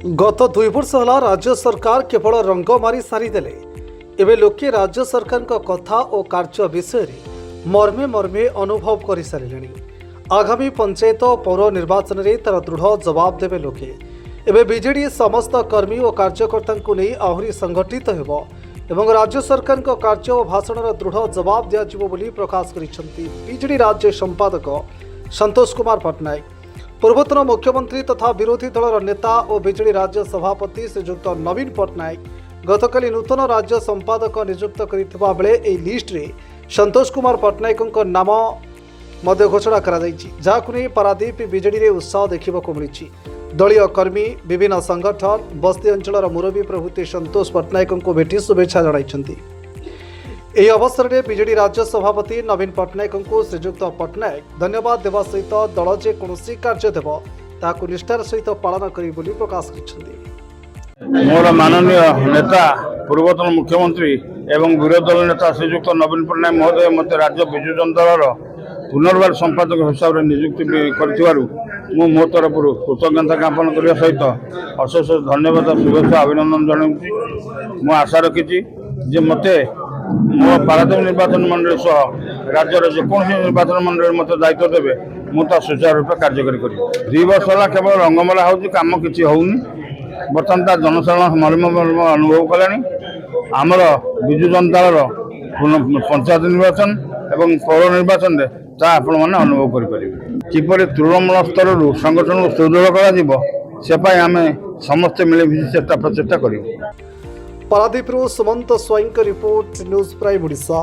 गत 2 वर्ष है राज्य सरकार केवल रंग मारी सारीदेले। एवं लोके राज्य सरकार कथा और कार्य विषय मर्मे मर्मे अनुभव कर सारे। आगामी पंचायत और पौर निर्वाचन में तार दृढ़ जवाब देवे लोके। एवं बीजेडी समस्त कर्मी और कार्यकर्ता नहीं आहरी संगठित हो एवं राज्य सरकार कार्य और भाषण दृढ़ जवाब दिया प्रकाश करिसेंती बीजेडी राज्य संपादक संतोष कुमार पट्टनायक। पूर्वतन मुख्यमंत्री तथा विरोधी दलर नेता और बीजेडी राज्य सभापति श्रीजुक्त नवीन पट्टनायक गतकाली नूतन राज्य संपादक नियुक्त करथिबा बेले एही लिस्ट रे संतोष कुमार पट्टनायक नाम मध्य घोषणा करा जायछि, जाहाकु नै पारादीप बीजेडी रे उत्साह देखिबाकु मिलिछि। दलीय कर्मी विभिन्न संगठन बस्ती अंचलर मुरबी प्रभृति संतोष पट्टनायक को भेटी शुभेच्छा जणाइछन्ति। ଏହି ଅବସରରେ ବିଜେଡି ରାଜ୍ୟ ସଭାପତି ନବୀନ ପଟ୍ଟନାୟକଙ୍କୁ ଶ୍ରୀଯୁକ୍ତ ପଟ୍ଟନାୟକ ଧନ୍ୟବାଦ ଦେବା ସହିତ ଦଳ ଯେ କୌଣସି କାର୍ଯ୍ୟ ଦେବ ତାହାକୁ ନିଷ୍ଠାର ସହିତ ପାଳନ କରିବେ ବୋଲି ପ୍ରକାଶ କରିଛନ୍ତି। ମୋର ମାନନୀୟ ନେତା ପୂର୍ବତନ ମୁଖ୍ୟମନ୍ତ୍ରୀ ଏବଂ ବିରୋଧୀ ଦଳ ନେତା ଶ୍ରୀଯୁକ୍ତ ନବୀନ ପଟ୍ଟନାୟକ ମହୋଦୟ ମୋତେ ରାଜ୍ୟ ବିଜୁ ଜନତା ଦଳର ପୁନର୍ବାର ସମ୍ପାଦକ ହିସାବରେ ନିଯୁକ୍ତି କରିଥିବାରୁ ମୁଁ ମୋ ତରଫରୁ କୃତଜ୍ଞତା ଜ୍ଞାପନ କରିବା ସହିତ ଅଶେଷ ଧନ୍ୟବାଦ ଶୁଭେଚ୍ଛା ଅଭିନନ୍ଦନ ଜଣାଉଛି। ମୁଁ ଆଶା ରଖିଛି ଯେ ମୋତେ मो पारादीप निर्वाचन मंडल सह राज्यर जेकोसी निर्वाचन मंडल मत दायित्व देवे मुझे सुचारू रूप कार्यकारी करी। 2 वर्ष है केवल रंगमला होम कि होनी बर्तमान ता जनसाधारण मर्म मर्म अनुभव कले। आमर विजु जनता दल पंचायत निर्वाचन एवं पौर निर्वाचन में आपण मैंने अनुभव करें किपर तृणमूल स्तर संगठन को सुदृढ़ कर आम समस्ते मिलमिशि चेष्टा प्रचेषा कर। Paradip Sumant Swain report news prime Odisha.